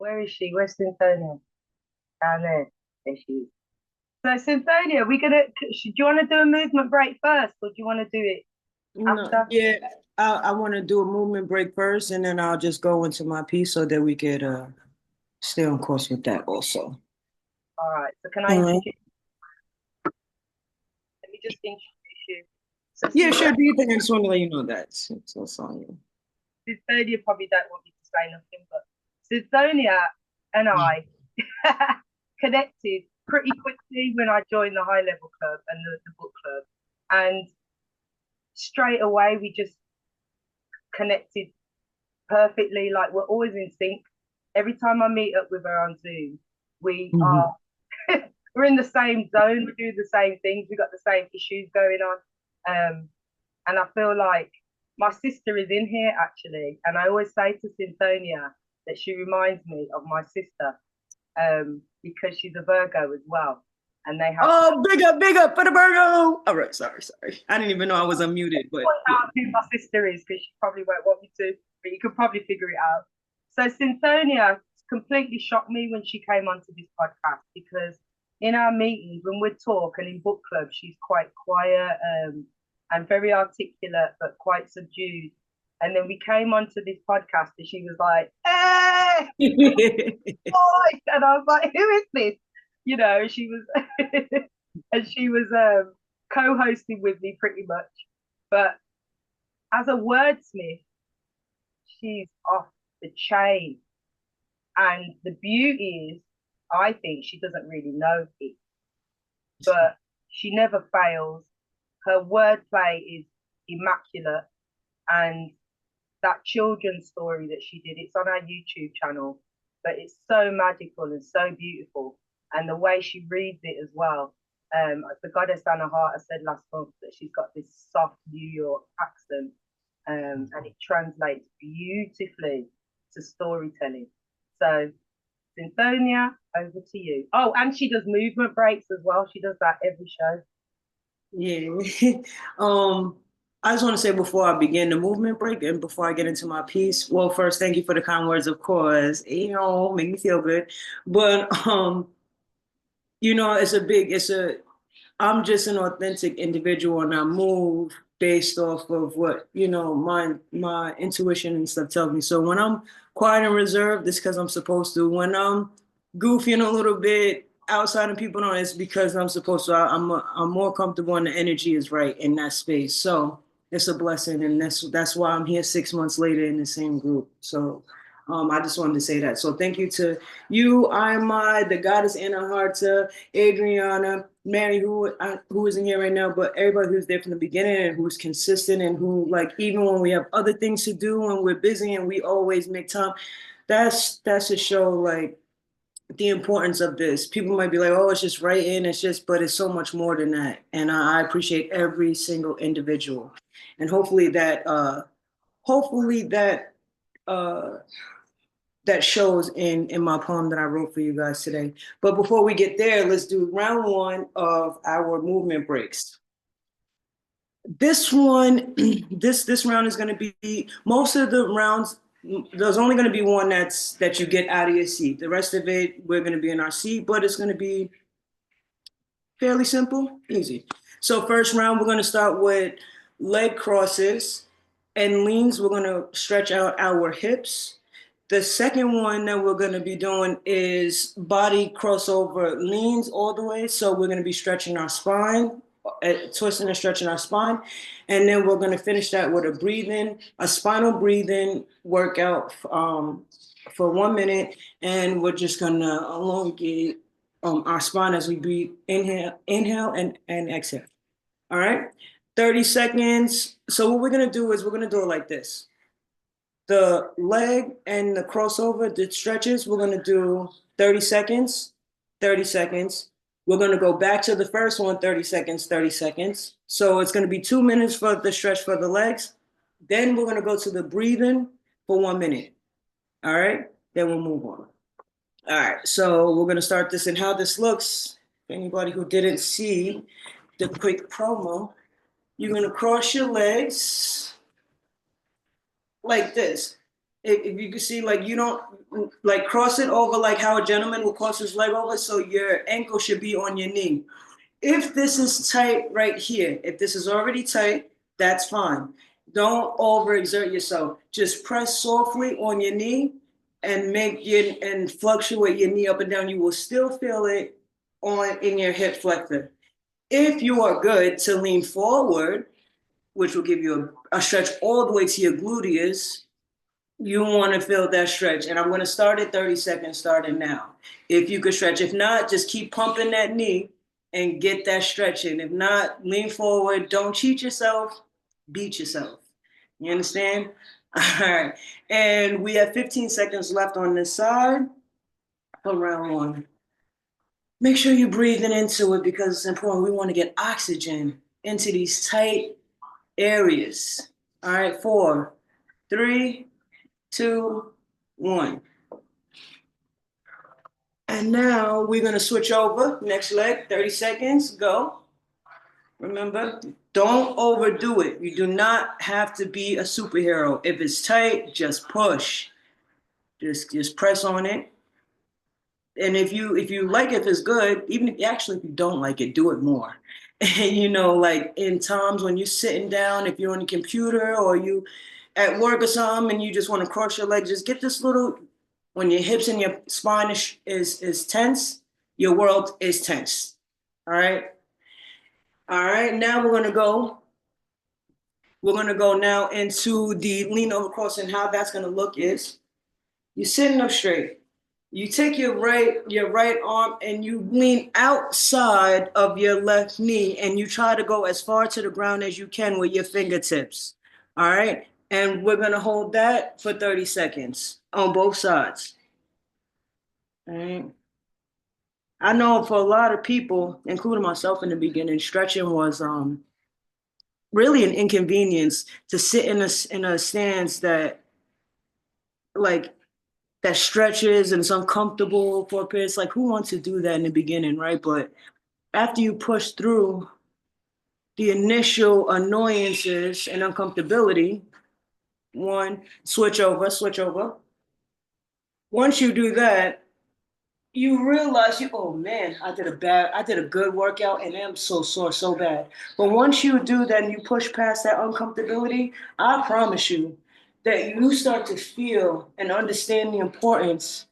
Where is she? Where's Cynthonia? Down there. There she is. So Cynthonia, do you want to do a movement break first, or do you want to do it No, after? yeah, I want to do a movement break first, and then I'll just go into my piece so that we could stay on course with that also. All right. So can I All right. introduce? Let me just introduce you. So Yeah, sure. Do you think I just want to let you know that it's on you. Cynthonia probably don't want me to say nothing, but Cynthonia and I connected pretty quickly when I joined the high level club and the book club, and straight away we just connected perfectly. Like we're always in sync. Every time I meet up with her on Zoom, we Mhm. are we're in the same zone. We do the same things. We got the same issues going on, and I feel like my sister is in here actually. And I always say to Cynthonia that she reminds me of my sister, because she's a Virgo as well, and they have. Oh, big up for the Virgo. All right, sorry. I didn't even know I was unmuted, but Point out who my sister is because she probably won't want me to, but you could probably figure it out. So Cynthonia completely shocked me when she came onto this podcast because in our meetings when we talk and in book club she's quite quiet, and very articulate but quite subdued. And then we came onto this podcast and she was like, "Hey, boy!" And I was like, "Who is this?" She was, and she was co-hosting with me pretty much. But as a wordsmith, she's off the chain. And the beauty is, I think she doesn't really know it, but she never fails. Her wordplay is immaculate. And that children's story that she did, it's on our YouTube channel, but it's so magical and so beautiful. And the way she reads it as well. The goddess Anna Hart said last month that she's got this soft New York accent, and it translates beautifully to storytelling. So, Cynthonia, over to you. Oh, and she does movement breaks as well. She does that every show. yeah. um, I just want to say before I begin the movement break and before I get into my piece, well, first, thank you for the kind words, of course. Make me feel good. But I'm just an authentic individual and I move based off of what, my intuition and stuff tells me. So when I'm quiet and reserved, it's because I'm supposed to. When I'm goofy and a little bit outside and people know it's because I'm supposed to. I'm more comfortable and the energy is right in that space. So it's a blessing. And that's why I'm here 6 months later in the same group. So I just wanted to say that. So thank you to you, Imai, the goddess Anahata, Adriana, Mary, who isn't here right now, but everybody who's there from the beginning and who's consistent and who, like, even when we have other things to do and we're busy and we always make time, that's to show like the importance of this. People might be like, oh, it's just writing, but it's so much more than that. And I appreciate every single individual, and hopefully uh, that shows in my poem that I wrote for you guys today. But before we get there, let's do round one of our movement breaks. This one, this round is going to be most of the rounds. There's only going to be one that you get out of your seat. The rest of it, we're going to be in our seat, but it's going to be fairly simple, easy. So first round, we're going to start with leg crosses and leans. We're going to stretch out our hips. The second one that we're going to be doing is body crossover leans all the way. So we're going to be stretching our spine, twisting and stretching our spine. And then we're going to finish that with a spinal breathing workout for 1 minute. And we're just going to elongate our spine as we breathe, inhale and exhale. All right, 30 seconds. So what we're going to do is we're going to do it like this. The leg and the crossover, the stretches, we're going to do 30 seconds, 30 seconds. We're going to go back to the first one, 30 seconds, 30 seconds. So it's going to be 2 minutes for the stretch for the legs. Then we're going to go to the breathing for 1 minute. All right, then we'll move on. All right, so we're going to start this and how this looks. For anybody who didn't see the quick promo, you're going to cross your legs like this. If you can see, like, you don't like cross it over like how a gentleman will cross his leg over, so your ankle should be on your knee. If this is tight right here, if this is already tight, that's fine. Don't overexert yourself. Just press softly on your knee and and fluctuate your knee up and down. You will still feel it on in your hip flexor. If you are good to lean forward, which will give you a stretch all the way to your gluteus, you want to feel that stretch. And I'm going to start at 30 seconds starting now. If you could stretch. If not, just keep pumping that knee and get that stretch in. If not, lean forward. Don't cheat yourself. Beat yourself. You understand? All right. And we have 15 seconds left on this side for round one. Make sure you're breathing into it because it's important. We want to get oxygen into these tight areas. All right. 4, 3, 2, 1. And now we're going to switch over. Next leg, 30 seconds, go. Remember, don't overdo it. You do not have to be a superhero. If it's tight, just push. Just press on it. And if you like it, if it's good, even if you don't like it, do it more. And like in times when you're sitting down, if you're on the computer or you at work or something and you just want to cross your legs, just get this little, when your hips and your spine is tense, your world is tense. All right. All right. Now we're gonna go. We're gonna go now into the lean over cross, and how that's gonna look is you're sitting up straight. You take your right arm and you lean outside of your left knee and you try to go as far to the ground as you can with your fingertips. All right. And we're going to hold that for 30 seconds on both sides. All right. I know for a lot of people, including myself in the beginning, stretching was really an inconvenience to sit in a stance that like that stretches and it's uncomfortable for a period. It's like, who wants to do that in the beginning, right? But after you push through the initial annoyances and uncomfortability, switch over. Once you do that, you realize oh man, I did a good workout and I'm so sore so bad. But once you do that and you push past that uncomfortability, I promise you that you start to feel and understand the importance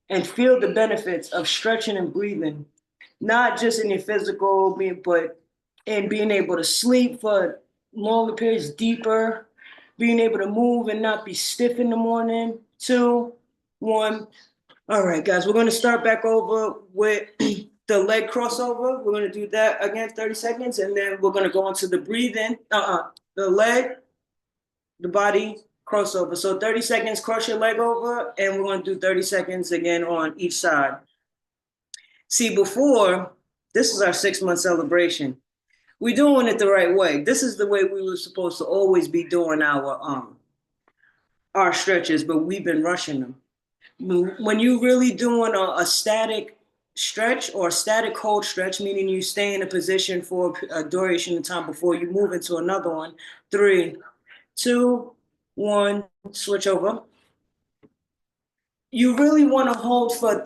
and feel the benefits of stretching and breathing, not just in your physical being, but in being able to sleep for longer periods, deeper, being able to move and not be stiff in the morning. 2, 1. All right, guys, we're going to start back over with the leg crossover. We're going to do that again, 30 seconds, and then we're going to go into the breathing, the leg, the body, crossover. So 30 seconds, cross your leg over, and we're going to do 30 seconds again on each side. See, before, this is our 6-month celebration. We're doing it the right way. This is the way we were supposed to always be doing our stretches, but we've been rushing them. When you really doing a static stretch or a static hold stretch, meaning you stay in a position for a duration of time before you move into another one. 3, 2, 1, switch over. You really want to hold for a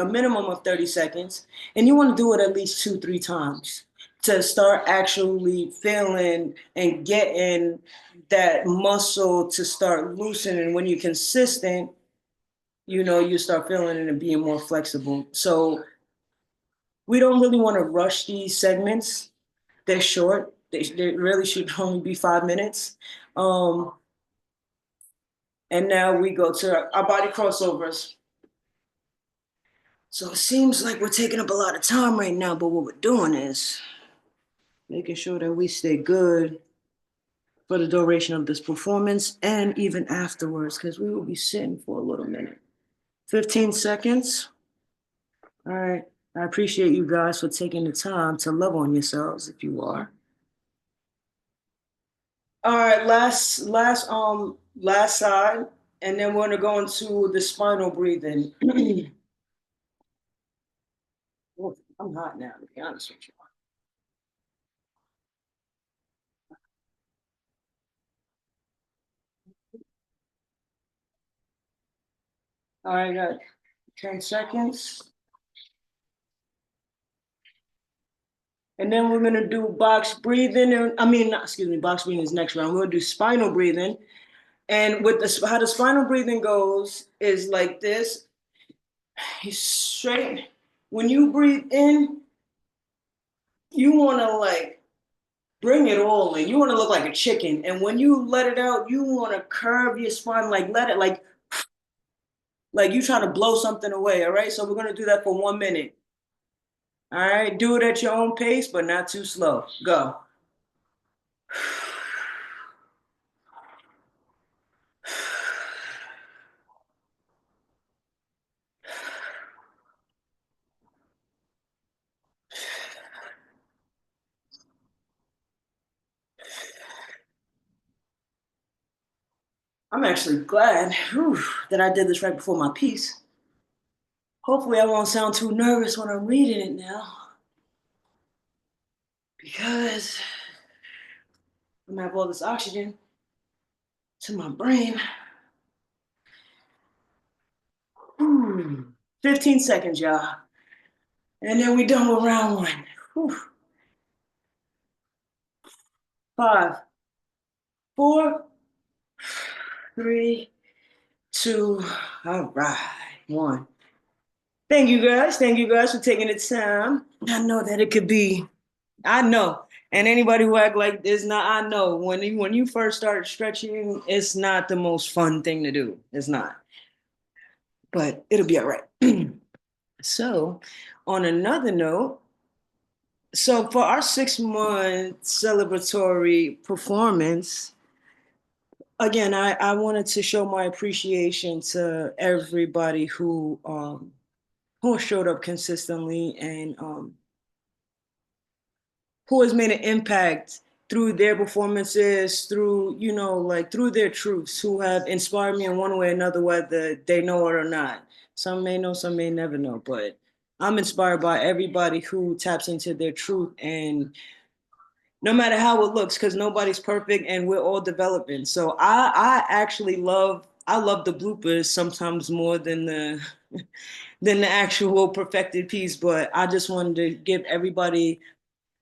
minimum of 30 seconds, and you want to do it at least 2-3 times to start actually feeling and getting that muscle to start loosening. When you're consistent, you start feeling it and being more flexible. So we don't really want to rush these segments. They're short. They really should only be 5 minutes. And now we go to our body crossovers. So it seems like we're taking up a lot of time right now, but what we're doing is making sure that we stay good for the duration of this performance and even afterwards, because we will be sitting for a little minute. 15 seconds. All right. I appreciate you guys for taking the time to love on yourselves if you are. All right, last side, and then we're gonna go into the spinal breathing. I'm hot now, to be honest with you. All right, got 10 seconds. And then we're gonna do box breathing. Box breathing is next round. We're gonna do spinal breathing. And with the, how the spinal breathing goes is like this. You straight. When you breathe in, you wanna like bring it all in. You wanna look like a chicken. And when you let it out, you wanna curve your spine, like let it like you trying to blow something away. All right. So we're gonna do that for 1 minute. All right. Do it at your own pace, but not too slow. Go. I'm actually glad that I did this right before my piece. Hopefully, I won't sound too nervous when I'm reading it now, because I'm gonna have all this oxygen to my brain. 15 seconds, y'all. And then we done with round one. Whew. 5, 4, 3, 2, all right, 1. Thank you guys. Thank you guys for taking the time. I know that it could be, I know. And anybody who act like this, not, I know when you first start stretching, it's not the most fun thing to do. It's not. But it'll be all right. So, on another note, so for our 6-month celebratory performance, again, I wanted to show my appreciation to everybody who showed up consistently and who has made an impact through their performances, through, like through their truths, who have inspired me in one way or another, whether they know it or not. Some may know, some may never know, but I'm inspired by everybody who taps into their truth, and no matter how it looks, because nobody's perfect and we're all developing. So I actually I love the bloopers sometimes more than the actual perfected piece, but I just wanted to give everybody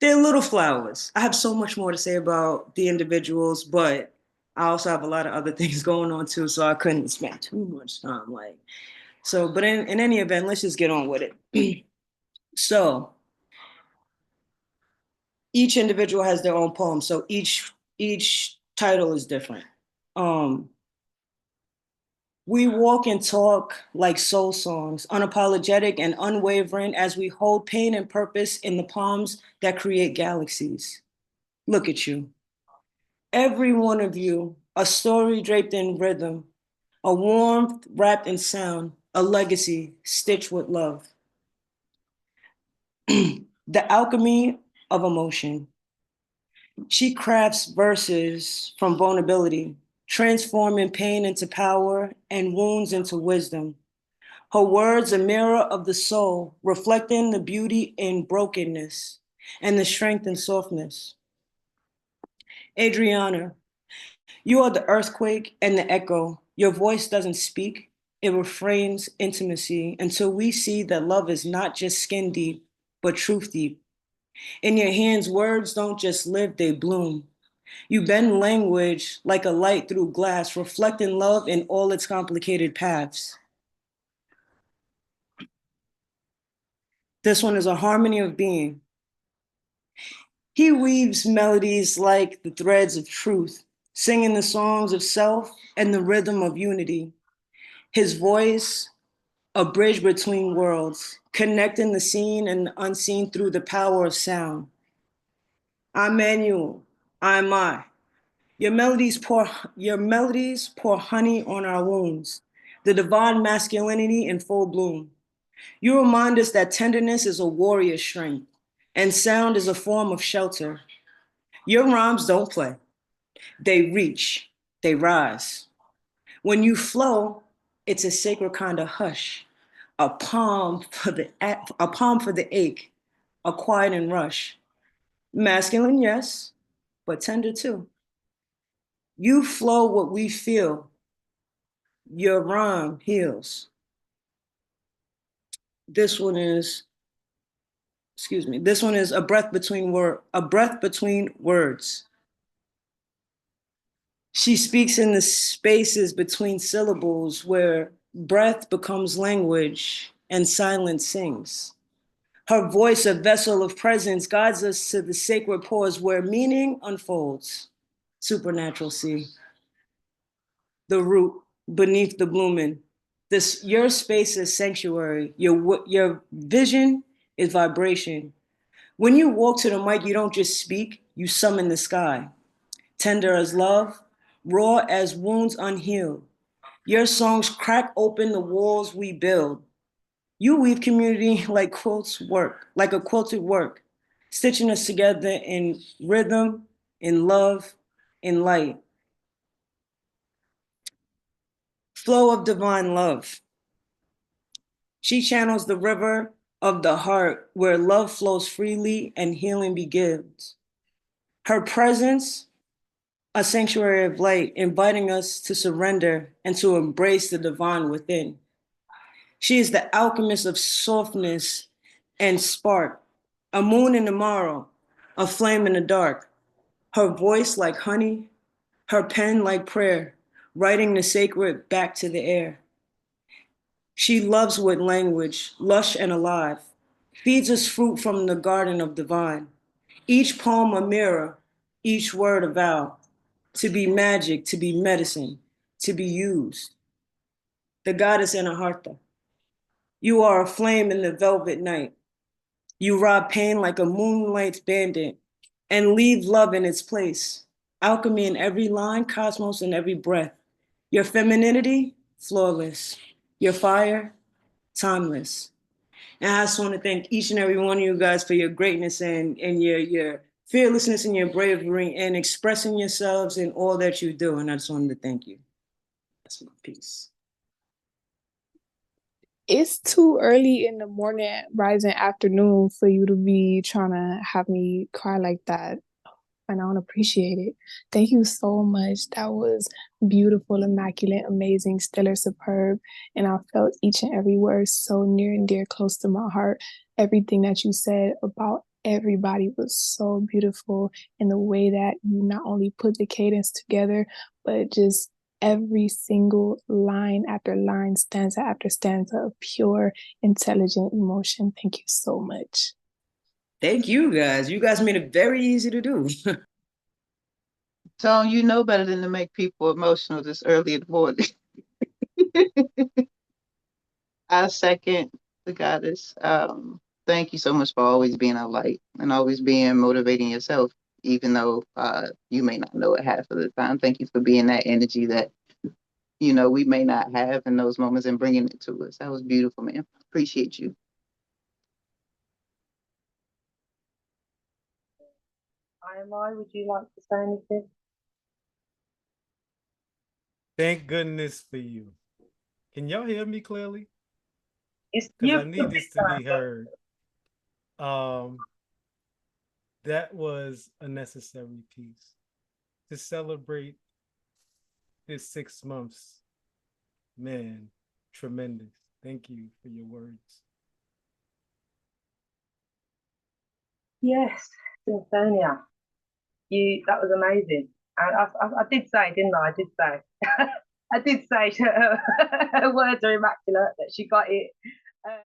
their little flowers. I have so much more to say about the individuals, but I also have a lot of other things going on too, so I couldn't spend too much time. But in any event, let's just get on with it. So each individual has their own poem, so each title is different. We walk and talk like soul songs, unapologetic and unwavering as we hold pain and purpose in the palms that create galaxies. Look at you. Every one of you, a story draped in rhythm, a warmth wrapped in sound, a legacy stitched with love. The alchemy of emotion. She crafts verses from vulnerability, transforming pain into power and wounds into wisdom. Her words a mirror of the soul, reflecting the beauty in brokenness and the strength in softness. Adriana, you are the earthquake and the echo. Your voice doesn't speak, it refrains intimacy until we see that love is not just skin deep, but truth deep. In your hands, words don't just live, they bloom. You bend language like a light through glass, reflecting love in all its complicated paths. This one is a harmony of being. He weaves melodies like the threads of truth, singing the songs of self and the rhythm of unity. His voice, a bridge between worlds, connecting the seen and the unseen through the power of sound. I'm Manuel, I'm I. Your melodies pour honey on our wounds, the divine masculinity in full bloom. You remind us that tenderness is a warrior strength, and sound is a form of shelter. Your rhymes don't play. They reach, they rise. When you flow, it's a sacred kind of hush, a palm for the ache, a quiet and rush. Masculine, yes, but tender too. You flow what we feel. Your rhyme heals. This one is, excuse me, this one is a breath between words. She speaks in the spaces between syllables where breath becomes language and silence sings. Her voice, a vessel of presence, guides us to the sacred pause where meaning unfolds. Supernatural sea, the root beneath the blooming. This your space is sanctuary. Your vision is vibration. When you walk to the mic, you don't just speak, you summon the sky. Tender as love, raw as wounds unhealed. Your songs crack open the walls we build. You weave community like a quilted work, stitching us together in rhythm, in love, in light. Flow of divine love. She channels the river of the heart where love flows freely and healing begins. Her presence, a sanctuary of light, inviting us to surrender and to embrace the divine within. She is the alchemist of softness and spark, a moon in the morrow, a flame in the dark. Her voice like honey, her pen like prayer, writing the sacred back to the air. She loves with language, lush and alive, feeds us fruit from the garden of divine. Each poem a mirror, each word a vow, to be magic, to be medicine, to be used. The goddess Anaharta, you are a flame in the velvet night. You rob pain like a moonlight bandit and leave love in its place. Alchemy in every line, cosmos in every breath. Your femininity, flawless. Your fire, timeless. And I just want to thank each and every one of you guys for your greatness and your fearlessness and your bravery and expressing yourselves in all that you do. And I just wanted to thank you. That's my piece. It's too early in the morning, rising afternoon for you to be trying to have me cry like that. And I don't appreciate it. Thank you so much. That was beautiful, immaculate, amazing, stellar, superb. And I felt each and every word so near and dear, close to my heart. Everything that you said about everybody was so beautiful. And the way that you not only put the cadence together, but just every single line after line, stanza after stanza of pure, intelligent emotion. Thank you so much. Thank you guys. You guys made it very easy to do. Tone, you know better than to make people emotional this early in the morning. I second the goddess. Thank you so much for always being a light and always being motivating yourself, even though you may not know it half of the time. Thank you for being that energy that we may not have in those moments and bringing it to us. That was beautiful, man. Appreciate you. IMI, would you like to say anything? Thank goodness for you. Can y'all hear me clearly? Because I need this to be heard. That was a necessary piece to celebrate this 6 months. Man, tremendous. Thank you for your words. Yes, Cynthonia, that was amazing. And I did say, didn't I? I did say. I did say her words are immaculate, that she got it